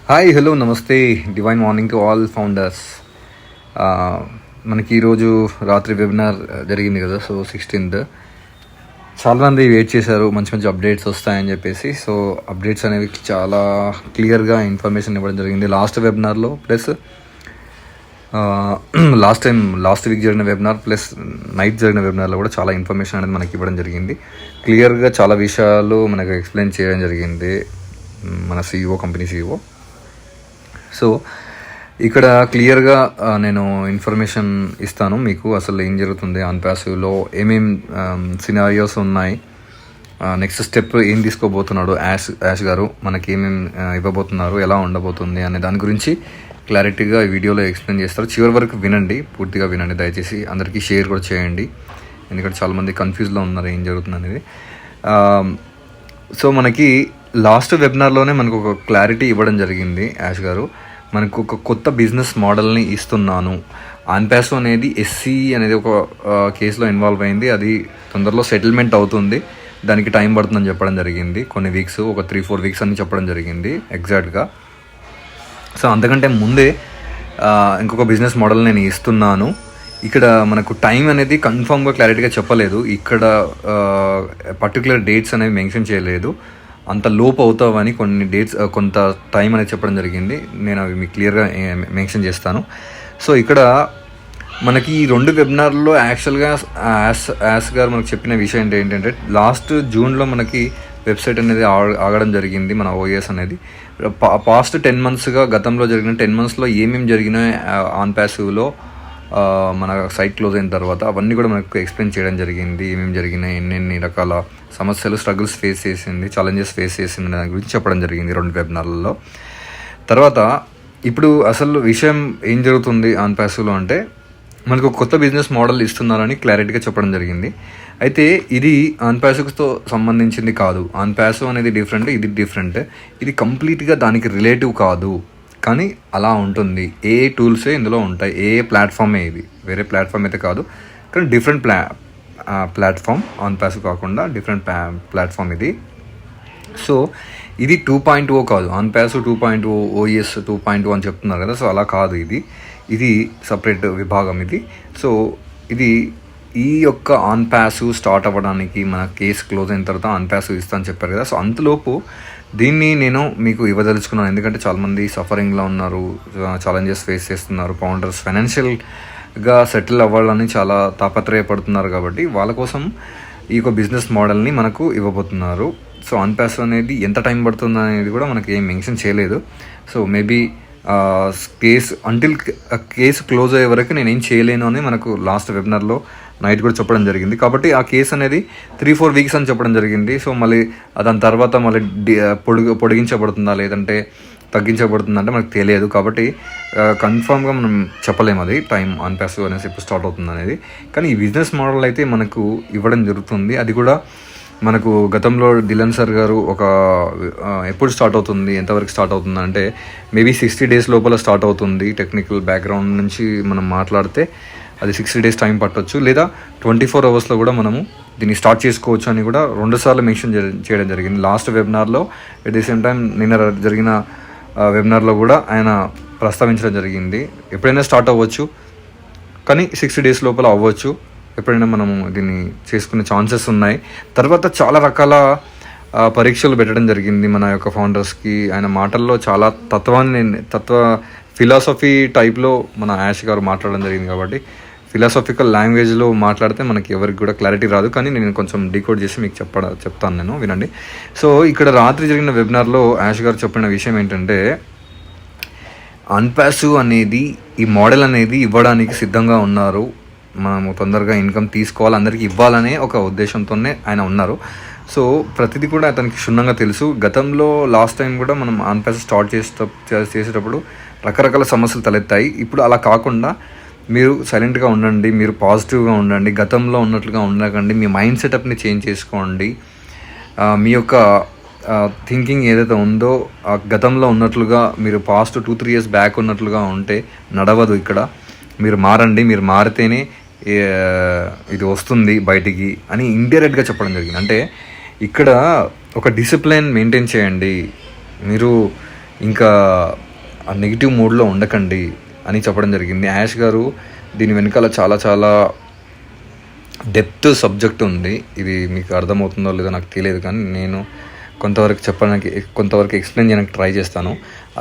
Hi hello నమస్తే divine morning to all founders. మనకి ఈరోజు రాత్రి వెబినార్ జరిగింది కదా, సో 16th. చాలామంది వెయిట్ చేశారు మంచి మంచి అప్డేట్స్ వస్తాయని చెప్పేసి. సో అప్డేట్స్ అనేవి చాలా క్లియర్గా ఇన్ఫర్మేషన్ ఇవ్వడం జరిగింది లాస్ట్ వెబినార్లో, ప్లస్ లాస్ట్ వీక్ జరిగిన వెబినార్ ప్లస్ నైట్ జరిగిన వెబినార్లో కూడా చాలా ఇన్ఫర్మేషన్ అనేది మనకి ఇవ్వడం జరిగింది. క్లియర్గా చాలా విషయాలు మనకు ఎక్స్ప్లెయిన్ చేయడం జరిగింది మన కంపెనీ CEO. సో ఇక్కడ క్లియర్గా నేను ఇన్ఫర్మేషన్ ఇస్తాను మీకు, అసలు ఏం జరుగుతుంది ఆన్ ప్యాసివ్లో, ఏమేం సినారియోస్ ఉన్నాయి, నెక్స్ట్ స్టెప్ ఏం తీసుకోబోతున్నాడు యాష్ గారు, మనకి ఏమేమి ఇవ్వబోతున్నారు, ఎలా ఉండబోతుంది అనే దాని గురించి క్లారిటీగా ఈ వీడియోలో ఎక్స్ప్లెయిన్ చేస్తారు. చివరి వరకు వినండి, పూర్తిగా వినండి దయచేసి. అందరికీ షేర్ కూడా చేయండి, ఎందుకంటే చాలామంది కన్ఫ్యూజ్లో ఉన్నారు ఏం జరుగుతుంది అనేది. సో మనకి లాస్ట్ వెబినార్లోనే మనకు ఒక క్లారిటీ ఇవ్వడం జరిగింది యాష్ గారు. మనకు ఒక కొత్త బిజినెస్ మోడల్ని ఇస్తున్నాను. ఆన్పాసో అనేది SC అనేది ఒక కేసులో ఇన్వాల్వ్ అయింది, అది తొందరలో సెటిల్మెంట్ అవుతుంది, దానికి టైం పడుతుందని చెప్పడం జరిగింది. కొన్ని వీక్స్, ఒక 3-4 వీక్స్ అని చెప్పడం జరిగింది ఎగ్జాక్ట్గా. సో అంతకంటే ముందే ఇంకొక బిజినెస్ మోడల్ నేను ఇస్తున్నాను. ఇక్కడ మనకు టైం అనేది కన్ఫామ్గా క్లారిటీగా చెప్పలేదు, ఇక్కడ పర్టికులర్ డేట్స్ అనేవి మెన్షన్ చేయలేదు. అంత లోపు అవుతావని కొన్ని డేట్స్, కొంత టైం అనేది చెప్పడం జరిగింది. నేను అవి మీకు క్లియర్గా మెన్షన్ చేస్తాను. సో ఇక్కడ మనకి ఈ 2 వెబినార్లో యాక్చువల్గా యాస్ గారు మనకు చెప్పిన విషయం ఏంటంటే, లాస్ట్ జూన్లో మనకి వెబ్సైట్ అనేది ఆగడం జరిగింది, మన OAS అనేది. పాస్ట్ 10 monthsగా, గతంలో జరిగిన 10 monthsలో ఏమేమి జరిగినాయి ఆన్ ప్యాసివ్లో, మన సైట్ క్లోజ్ అయిన తర్వాత అవన్నీ కూడా మనకు ఎక్స్ప్లెయిన్ చేయడం జరిగింది. ఏమేమి జరిగినాయి, ఎన్ని రకాల సమస్యలు, స్ట్రగుల్స్ ఫేస్ చేసింది, ఛాలెంజెస్ ఫేస్ చేసింది దాని గురించి చెప్పడం జరిగింది 2 వెబినార్లలో. తర్వాత ఇప్పుడు అసలు విషయం ఏం జరుగుతుంది ఆన్ ప్యాసివ్లో అంటే, మనకు ఒక కొత్త బిజినెస్ మోడల్ ఇస్తున్నారని క్లారిటీగా చెప్పడం జరిగింది. అయితే ఇది ఆన్ ప్యాసివ్తో సంబంధించింది కాదు. ఆన్ ప్యాసివ్ అనేది డిఫరెంట్, ఇది డిఫరెంట్. ఇది కంప్లీట్గా దానికి రిలేటివ్ కాదు, కానీ అలా ఉంటుంది. ఏ టూల్సే ఇందులో ఉంటాయి, ఏ ప్లాట్ఫామే ఇది, వేరే ప్లాట్ఫామ్ అయితే కాదు, కానీ డిఫరెంట్ ప్లాట్ఫామ్. ఆన్ ప్యాసివ్ కాకుండా డిఫరెంట్ ప్లాట్ఫామ్ ఇది. సో ఇది 2.0 కాదు, ఆన్ ప్యాసివ్ 2.0, OAS 2.0 అని చెప్తున్నారు కదా. సో అలా కాదు, ఇది సపరేట్ విభాగం ఇది. సో ఇది ఈ యొక్క ఆన్ ప్యాసివ్ స్టార్ట్ అవ్వడానికి, మన కేసు క్లోజ్ అయిన తర్వాత ఆన్ ప్యాసివ్ ఇస్తా అని చెప్పారు కదా. సో అంతలోపు దీన్ని నేను మీకు ఇవ్వదలుచుకున్నాను, ఎందుకంటే చాలామంది సఫరింగ్లో ఉన్నారు, ఛాలెంజెస్ ఫేస్ చేస్తున్నారు, ఫౌండర్స్ ఫైనాన్షియల్గా సెటిల్ అవ్వాలని చాలా తాపత్రయపడుతున్నారు. కాబట్టి వాళ్ళ కోసం ఈ యొక్క బిజినెస్ మోడల్ని మనకు ఇవ్వబోతున్నారు. సో ఆన్ ప్యాసివ్ అనేది ఎంత టైం పడుతుంది అనేది కూడా మనకి ఏం మెన్షన్ చేయలేదు. సో మేబీ కేసు క్లోజ్ అయ్యే వరకు నేనేం చేయలేను అని మనకు లాస్ట్ వెబినార్లో నైట్ కూడా చెప్పడం జరిగింది. కాబట్టి ఆ కేసు అనేది 3-4 వీక్స్ అని చెప్పడం జరిగింది. సో మళ్ళీ దాని తర్వాత మళ్ళీ పొడిగించబడుతుందా లేదంటే తగ్గించబడుతుందా అంటే మనకు తెలియదు. కాబట్టి కన్ఫామ్గా మనం చెప్పలేము అది టైం ఆన్ ప్యాసివ్ అనేసి ఎప్పుడు స్టార్ట్ అవుతుంది అనేది. కానీ ఈ బిజినెస్ మోడల్ అయితే మనకు ఇవ్వడం జరుగుతుంది. అది కూడా మనకు గతంలో దిలన్ సార్ గారు ఎప్పుడు స్టార్ట్ అవుతుంది, ఎంతవరకు స్టార్ట్ అవుతుంది అంటే మేబీ 60 days లోపల స్టార్ట్ అవుతుంది. టెక్నికల్ బ్యాక్గ్రౌండ్ నుంచి మనం మాట్లాడితే అది 60 days టైం పట్టవచ్చు, లేదా 24 hours కూడా మనము దీన్ని స్టార్ట్ చేసుకోవచ్చు అని కూడా 2 సార్లు మెన్షన్ చేయడం జరిగింది లాస్ట్ వెబినార్లో. ఎట్ ది సేమ్ టైం నిన్న జరిగిన వెబినార్లో కూడా ఆయన ప్రస్తావించడం జరిగింది. ఎప్పుడైనా స్టార్ట్ అవ్వచ్చు, కానీ 60 days లోపల అవ్వచ్చు, ఎప్పుడైనా మనము దీన్ని చేసుకునే ఛాన్సెస్ ఉన్నాయి. తర్వాత చాలా పరీక్షలు పెట్టడం జరిగింది మన యొక్క ఫౌండర్స్కి. ఆయన మాటల్లో చాలా తత్వ ఫిలాసఫీ టైప్లో మన యాష్ గారు మాట్లాడడం జరిగింది. కాబట్టి ఫిలాసఫికల్ లాంగ్వేజ్లో మాట్లాడితే మనకి ఎవరికి కూడా క్లారిటీ రాదు, కానీ నేను కొంచెం డీకోడ్ చేసి మీకు చెప్తాను, నేను వినండి. సో ఇక్కడ రాత్రి జరిగిన వెబినార్లో యాష్ గారు చెప్పిన విషయం ఏంటంటే, అన్పాసివ్ అనేది, ఈ మోడల్ అనేది ఇవ్వడానికి సిద్ధంగా ఉన్నారు. మనము తొందరగా ఇన్కమ్ తీసుకోవాలి, అందరికీ ఇవ్వాలనే ఒక ఉద్దేశంతోనే ఆయన ఉన్నారు. సో ప్రతిదీ కూడా అతనికి క్షుణ్ణంగా తెలుసు. గతంలో లాస్ట్ టైం కూడా మనం ఆన్పాసివ్ స్టార్ట్ చేసేటప్పుడు రకరకాల సమస్యలు తలెత్తాయి. ఇప్పుడు అలా కాకుండా మీరు సైలెంట్గా ఉండండి, మీరు పాజిటివ్గా ఉండండి, గతంలో ఉన్నట్లుగా ఉండకండి, మీ మైండ్ సెటప్ని చేంజ్ చేసుకోండి. మీ యొక్క థింకింగ్ ఏదైతే ఉందో గతంలో ఉన్నట్లుగా, మీరు పాస్ట్ 2-3 years బ్యాక్ ఉన్నట్లుగా ఉంటే నడవదు. ఇక్కడ మీరు మారండి, మీరు మారితేనే ఇది వస్తుంది బయటికి అని ఇండైరెక్ట్గా చెప్పడం జరిగింది. అంటే ఇక్కడ ఒక డిసిప్లిన్ మెయింటైన్ చేయండి. మీరు ఇంకా ఆ నెగిటివ్ మూడ్లో ఉండకండి అని చెప్పడం జరిగింది. యాష్ గారు దీని వెనకాల చాలా చాలా డెప్త్ సబ్జెక్ట్ ఉంది. ఇది మీకు అర్థమవుతుందో లేదో నాకు తెలియదు, కానీ నేను కొంతవరకు ఎక్స్ప్లెయిన్ చేయడానికి ట్రై చేస్తాను.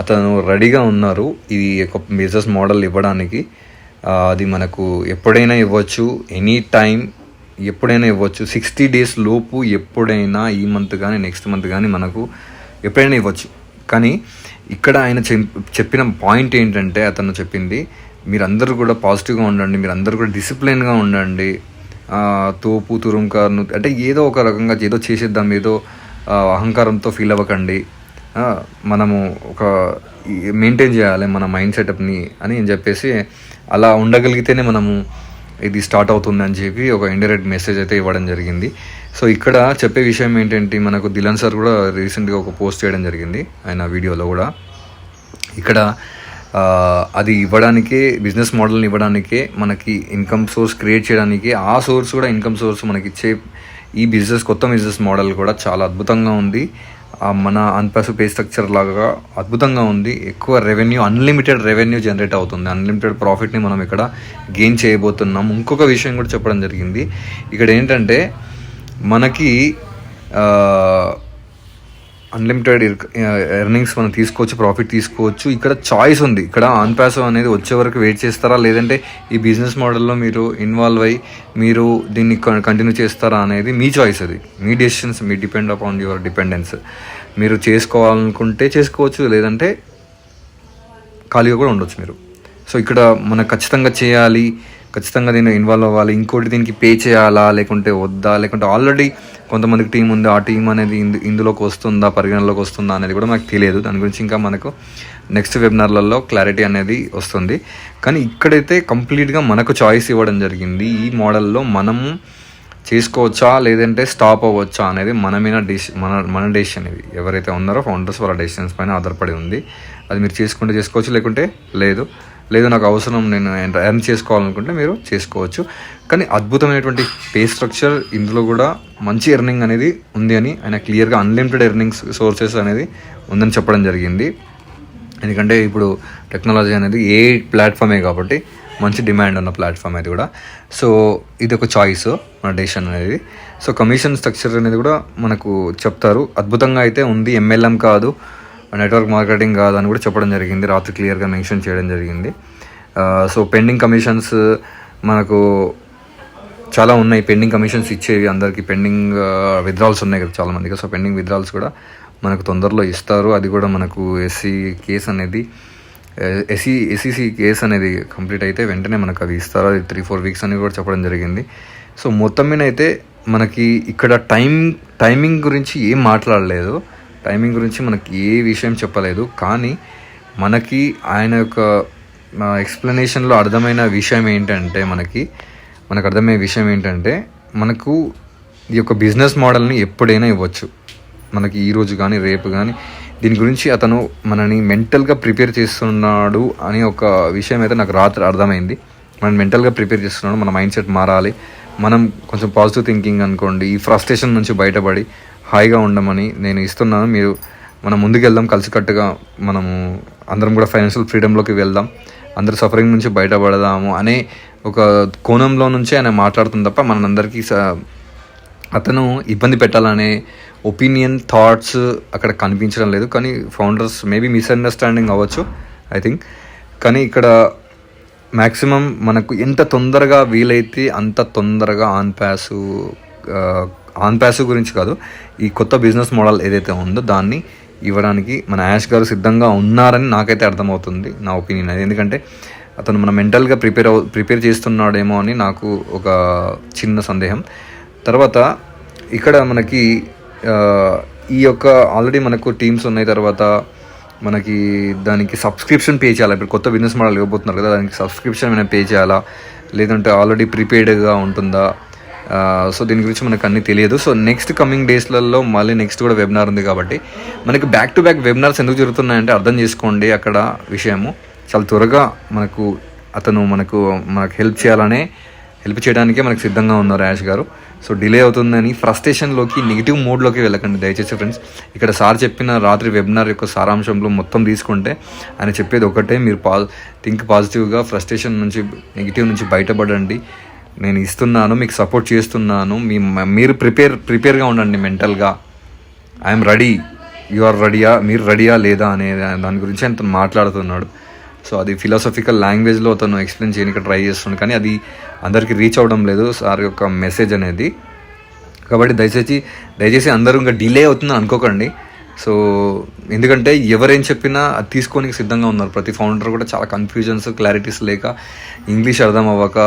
అతను రెడీగా ఉన్నారు ఇది ఒక బిజినెస్ మోడల్ ఇవ్వడానికి. అది మనకు ఎప్పుడైనా ఇవ్వచ్చు, ఎనీ టైం ఎప్పుడైనా ఇవ్వచ్చు. 60 days లోపు ఎప్పుడైనా, ఈ మంత్ కానీ నెక్స్ట్ మంత్ కానీ మనకు ఎప్పుడైనా ఇవ్వచ్చు. కానీ ఇక్కడ ఆయన చెప్పిన పాయింట్ ఏంటంటే, అతను చెప్పింది మీరందరూ కూడా పాజిటివ్గా ఉండండి, మీరందరూ కూడా డిసిప్లిన్గా ఉండండి, తోపు తురుంకారును అంటే ఏదో ఒక రకంగా ఏదో చేసేద్దాం, ఏదో అహంకారంతో ఫీల్ అవ్వకండి, మనము ఒక మెయింటైన్ చేయాలి మన మైండ్ సెటప్ని అని చెప్పేసి, అలా ఉండగలిగితేనే మనము ఇది స్టార్ట్ అవుతుంది అని చెప్పి ఒక ఇండైరెక్ట్ మెసేజ్ అయితే ఇవ్వడం జరిగింది. సో ఇక్కడ చెప్పే విషయం ఏంటంటే, మనకు దిలాన్ సార్ కూడా రీసెంట్గా ఒక పోస్ట్ చేయడం జరిగింది ఆయన వీడియోలో కూడా. ఇక్కడ అది ఇవ్వడానికే, బిజినెస్ మోడల్ని ఇవ్వడానికే, మనకి ఇన్కమ్ సోర్స్ క్రియేట్ చేయడానికి, ఆ సోర్స్ కూడా ఇన్కమ్ సోర్స్ మనకి ఇచ్చే ఈ కొత్త బిజినెస్ మోడల్ కూడా చాలా అద్భుతంగా ఉంది. మన అన్పాసివ్ పే స్ట్రక్చర్ లాగా అద్భుతంగా ఉంది. ఎక్కువ రెవెన్యూ, అన్లిమిటెడ్ రెవెన్యూ జనరేట్ అవుతుంది, అన్లిమిటెడ్ ప్రాఫిట్ని మనం ఇక్కడ గెయిన్ చేయబోతున్నాం. ఇంకొక విషయం కూడా చెప్పడం జరిగింది. ఇక్కడ ఏంటంటే మనకి అన్లిమిటెడ్ ఎర్నింగ్స్ మనం తీసుకోవచ్చు, ప్రాఫిట్ తీసుకోవచ్చు. ఇక్కడ చాయిస్ ఉంది. ఇక్కడ అన్పాసివ్ అనేది వచ్చే వరకు వెయిట్ చేస్తారా, లేదంటే ఈ బిజినెస్ మోడల్లో మీరు ఇన్వాల్వ్ అయ్యి మీరు దీన్ని కంటిన్యూ చేస్తారా అనేది మీ చాయిస్. అది మీ డెసిషన్స్, మీ డిపెండ్ అపాన్ యువర్ డిపెండెన్స్. మీరు చేసుకోవాలనుకుంటే చేసుకోవచ్చు, లేదంటే ఖాళీగా కూడా ఉండొచ్చు మీరు. సో ఇక్కడ మనకు ఖచ్చితంగా చేయాలి, ఖచ్చితంగా దీన్ని ఇన్వాల్వ్ అవ్వాలి, ఇంకోటి దీనికి పే చేయాలా లేకుంటే వద్దా, లేకుంటే ఆల్రెడీ కొంతమందికి టీం ఉంది, ఆ టీం అనేది ఇందులోకి వస్తుందా, పరిగణలోకి వస్తుందా అనేది కూడా మనకు తెలియదు. దాని గురించి ఇంకా మనకు నెక్స్ట్ వెబినార్లలో క్లారిటీ అనేది వస్తుంది. కానీ ఇక్కడైతే కంప్లీట్గా మనకు చాయిస్ ఇవ్వడం జరిగింది. ఈ మోడల్లో మనము చేసుకోవచ్చా లేదంటే స్టాప్ అవ్వచ్చా అనేది మన డెసిషన్. ఇది ఎవరైతే ఉన్నారో ఫౌండర్స్ వాళ్ళ డెసిషన్స్ పైన ఆధారపడి ఉంది. అది మీరు చేసుకుంటే చేసుకోవచ్చు, లేకుంటే లేదు నాకు అవసరం, నేను ఎర్న్ చేసుకోవాలనుకుంటే మీరు చేసుకోవచ్చు. కానీ అద్భుతమైనటువంటి పే స్ట్రక్చర్, ఇందులో కూడా మంచి ఎర్నింగ్ అనేది ఉంది అని ఆయన క్లియర్గా అన్లిమిటెడ్ ఎర్నింగ్స్ సోర్సెస్ అనేది ఉందని చెప్పడం జరిగింది. ఎందుకంటే ఇప్పుడు టెక్నాలజీ అనేది ఏ ప్లాట్ఫామే కాబట్టి మంచి డిమాండ్ ఉన్న ప్లాట్ఫామ్ అది కూడా. సో ఇది ఒక చాయిస్, మన డెసిషన్ అనేది. సో కమిషన్ స్ట్రక్చర్ అనేది కూడా మనకు చెప్తారు. అద్భుతంగా అయితే ఉంది. MLM కాదు, నెట్వర్క్ మార్కెటింగ్ కాదు అని కూడా చెప్పడం జరిగింది. రాత్రి క్లియర్గా మెన్షన్ చేయడం జరిగింది. సో పెండింగ్ కమిషన్స్ మనకు చాలా ఉన్నాయి. పెండింగ్ కమిషన్స్ ఇచ్చేవి అందరికీ. పెండింగ్ విత్డ్రాల్స్ ఉన్నాయి కదా చాలామందికి. సో పెండింగ్ విత్డ్రాల్స్ కూడా మనకు తొందరలో ఇస్తారు. అది కూడా మనకు SEC కేసు అనేది కంప్లీట్ అయితే వెంటనే మనకు అది ఇస్తారు. అది 3-4 weeks అని కూడా చెప్పడం జరిగింది. సో మొత్తం మీద అయితే మనకి ఇక్కడ టైమింగ్ గురించి ఏం మాట్లాడలేదు, టైమింగ్ గురించి మనకి ఏ విషయం చెప్పలేదు. కానీ మనకి ఆయన యొక్క ఎక్స్ప్లెనేషన్లో అర్థమైన విషయం ఏంటంటే, మనకు అర్థమయ్యే విషయం ఏంటంటే, మనకు ఈ యొక్క బిజినెస్ మోడల్ని ఎప్పుడైనా ఇవ్వచ్చు. మనకి ఈరోజు కానీ రేపు కానీ దీని గురించి అతను మనని మెంటల్గా ప్రిపేర్ చేస్తున్నాడు అని ఒక విషయం అయితే నాకు రాత్రి అర్థమైంది. మనం మెంటల్గా ప్రిపేర్ చేస్తున్నాడు, మన మైండ్ సెట్ మారాలి, మనం కొంచెం పాజిటివ్ థింకింగ్ అనుకోండి, ఈ ఫ్రస్ట్రేషన్ నుంచి బయటపడి హాయిగా ఉండమని నేను ఇస్తున్నాను. మనం ముందుకెళ్దాం, కలిసికట్టుగా మనము అందరం కూడా ఫైనాన్షియల్ ఫ్రీడమ్లోకి వెళ్దాం, అందరు సఫరింగ్ నుంచి బయటపడదాము అనే ఒక కోణంలో నుంచి ఆయన మాట్లాడుతుంది తప్ప మనందరికీ అతను ఇబ్బంది పెట్టాలనే ఒపీనియన్, థాట్స్ అక్కడ కనిపించడం లేదు. కానీ ఫౌండర్స్ మేబీ మిస్అండర్స్టాండింగ్ అవ్వచ్చు, ఐ థింక్. కానీ ఇక్కడ మ్యాక్సిమం మనకు ఎంత తొందరగా వీలైతే అంత తొందరగా ఆన్ ప్యాసివ్ గురించి కాదు, ఈ కొత్త బిజినెస్ మోడల్ ఏదైతే ఉందో దాన్ని ఇవ్వడానికి మన యాష్ గారు సిద్ధంగా ఉన్నారని నాకైతే అర్థమవుతుంది, నా ఒపీనియన్ అది. ఎందుకంటే అతను మన మెంటల్గా ప్రిపేర్ చేస్తున్నాడేమో అని నాకు ఒక చిన్న సందేహం. తర్వాత ఇక్కడ మనకి ఈ యొక్క ఆల్రెడీ మనకు టీమ్స్ ఉన్నాయి. తర్వాత మనకి దానికి సబ్స్క్రిప్షన్ పే చేయాలి. ఇప్పుడు కొత్త బిజినెస్ మోడల్ ఇవ్వబోతున్నారు కదా, దానికి సబ్స్క్రిప్షన్ ఏమైనా పే చేయాలా, లేదంటే ఆల్రెడీ ప్రీపెయిడ్గా ఉంటుందా? సో దీని గురించి మనకు అన్నీ తెలియదు. సో నెక్స్ట్ కమింగ్ డేస్లలో మళ్ళీ నెక్స్ట్ కూడా వెబినార్ ఉంది కాబట్టి మనకి బ్యాక్ టు బ్యాక్ వెబినార్స్ ఎందుకు జరుగుతున్నాయంటే అర్థం చేసుకోండి. అక్కడ విషయము చాలా త్వరగా అతను మనకు హెల్ప్ చేయడానికే మనకు సిద్ధంగా ఉన్నారు యాష్ గారు. సో డిలే అవుతుందని ఫ్రస్ట్రేషన్లోకి నెగిటివ్ మోడ్లోకి వెళ్ళకండి దయచేసి ఫ్రెండ్స్. ఇక్కడ సార్ చెప్పిన రాత్రి వెబినార్ యొక్క సారాంశంలో మొత్తం తీసుకుంటే ఆయన చెప్పేది ఒకటే, మీరు థింక్ పాజిటివ్గా, ఫ్రస్ట్రేషన్ నుంచి నెగిటివ్ నుంచి బయటపడండి. నేను ఇస్తున్నాను, మీకు సపోర్ట్ చేస్తున్నాను, మీరు ప్రిపేర్గా ఉండండి మెంటల్గా. ఐఎమ్ రెడీ, యు ఆర్ రెడీయా, మీరు రెడీయా లేదా అనే దాని గురించి అతను మాట్లాడుతున్నాడు. సో అది ఫిలాసఫికల్ లాంగ్వేజ్లో అతను ఎక్స్ప్లెయిన్ చేయడానికి ట్రై చేస్తున్నాడు, కానీ అది అందరికీ రీచ్ అవ్వడం లేదు సార్ యొక్క మెసేజ్ అనేది. కాబట్టి దయచేసి అందరూ ఇంకా డిలే అవుతుందని అనుకోకండి. సో ఎందుకంటే ఎవరేం చెప్పినా అది తీసుకోనికి సిద్ధంగా ఉన్నారు. ప్రతి ఫౌండర్ కూడా చాలా కన్ఫ్యూజన్స్, క్లారిటీస్ లేక, ఇంగ్లీష్ అర్థం అవ్వక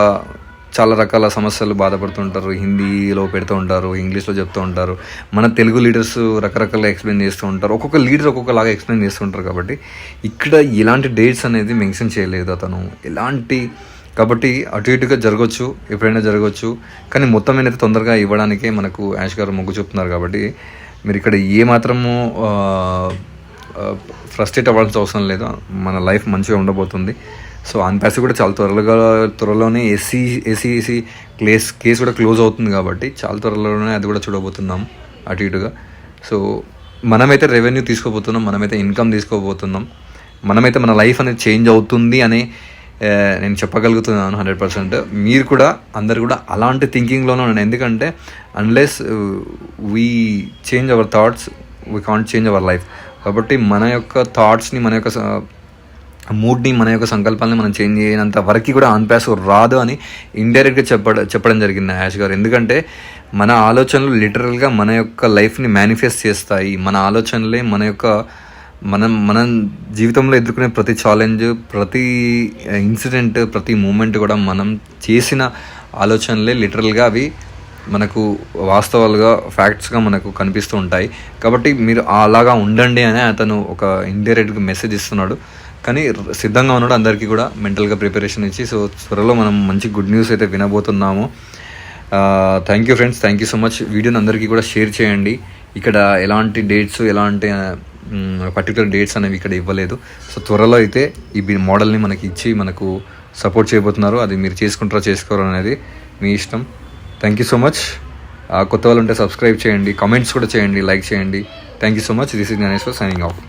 చాలా రకాల సమస్యలు బాధపడుతుంటారు. హిందీలో పెడుతూ ఉంటారు, ఇంగ్లీష్లో చెప్తూ ఉంటారు. మన తెలుగు లీడర్స్ రకరకాలుగా ఎక్స్ప్లెయిన్ చేస్తూ ఉంటారు. ఒక్కొక్క లీడర్ ఒక్కొక్కలాగా ఎక్స్ప్లెయిన్ చేస్తుంటారు. కాబట్టి ఇక్కడ ఎలాంటి డేట్స్ అనేది మెన్షన్ చేయలేదు అతను, కాబట్టి అటు ఇటుగా జరగవచ్చు, ఎప్పుడైనా జరగవచ్చు. కానీ మొత్తం అనేది తొందరగా ఇవ్వడానికే మనకు యాష్ గారు మొగ్గు చూపుతున్నారు. కాబట్టి మీరు ఇక్కడ ఏమాత్రము ఫ్రస్ట్రేట్ అవ్వాల్సిన అవసరం లేదు. మన లైఫ్ మంచిగా ఉండబోతుంది. సో అన్పాసివ్ కూడా చాలా త్వరలోనే ఎస్సీ కేసు కూడా క్లోజ్ అవుతుంది. కాబట్టి చాలా త్వరలోనే అది కూడా చూడబోతున్నాం అటు ఇటుగా. సో మనమైతే రెవెన్యూ తీసుకోబోతున్నాం, మనమైతే ఇన్కమ్ తీసుకోబోతున్నాం, మనమైతే మన లైఫ్ అనేది చేంజ్ అవుతుంది అని నేను చెప్పగలుగుతున్నాను 100%. మీరు కూడా అందరు కూడా అలాంటి థింకింగ్లోనే ఉన్నాను. ఎందుకంటే unless we change our thoughts we can't change our life. కాబట్టి మన యొక్క థాట్స్ని, మన యొక్క మూడ్ని, మన యొక్క సంకల్పాలని మనం చేంజ్ చేయనంత వరకు కూడా అన్పాసివ్ రాదు అని ఇండైరెక్ట్గా చెప్పడం జరిగింది యాష్ గారు. ఎందుకంటే మన ఆలోచనలు లిటరల్గా మన యొక్క లైఫ్ని మేనిఫెస్ట్ చేస్తాయి. మన ఆలోచనలే మన జీవితంలో ఎదుర్కొనే ప్రతి ఛాలెంజ్, ప్రతి ఇన్సిడెంట్, ప్రతి మూమెంట్ కూడా మనం చేసిన ఆలోచనలే లిటరల్గా అవి మనకు వాస్తవాలుగా, ఫ్యాక్ట్స్గా మనకు కనిపిస్తూ ఉంటాయి. కాబట్టి మీరు అలాగా ఉండండి అని అతను ఒక ఇండైరెక్ట్గా మెసేజ్ ఇస్తున్నాడు. కానీ సిద్ధంగా ఉన్నాడు అందరికీ కూడా మెంటల్గా ప్రిపరేషన్ ఇచ్చి. సో త్వరలో మనం మంచి గుడ్ న్యూస్ అయితే వినబోతున్నాము. Thank you friends, thank you so much. వీడియోని అందరికీ కూడా షేర్ చేయండి. ఇక్కడ ఎలాంటి డేట్స్, ఎలాంటి పర్టికులర్ డేట్స్ అనేవి ఇక్కడ ఇవ్వలేదు. సో త్వరలో అయితే ఈ మోడల్ని మనకి ఇచ్చి మనకు సపోర్ట్ చేయబోతున్నారు. అది మీరు చేసుకోరు అనేది మీ ఇష్టం. Thank you so much. కొత్త వాళ్ళు ఉంటే సబ్స్క్రైబ్ చేయండి, కామెంట్స్ కూడా చేయండి, లైక్ చేయండి. Thank you so much. This is Jnaneshwar signing of.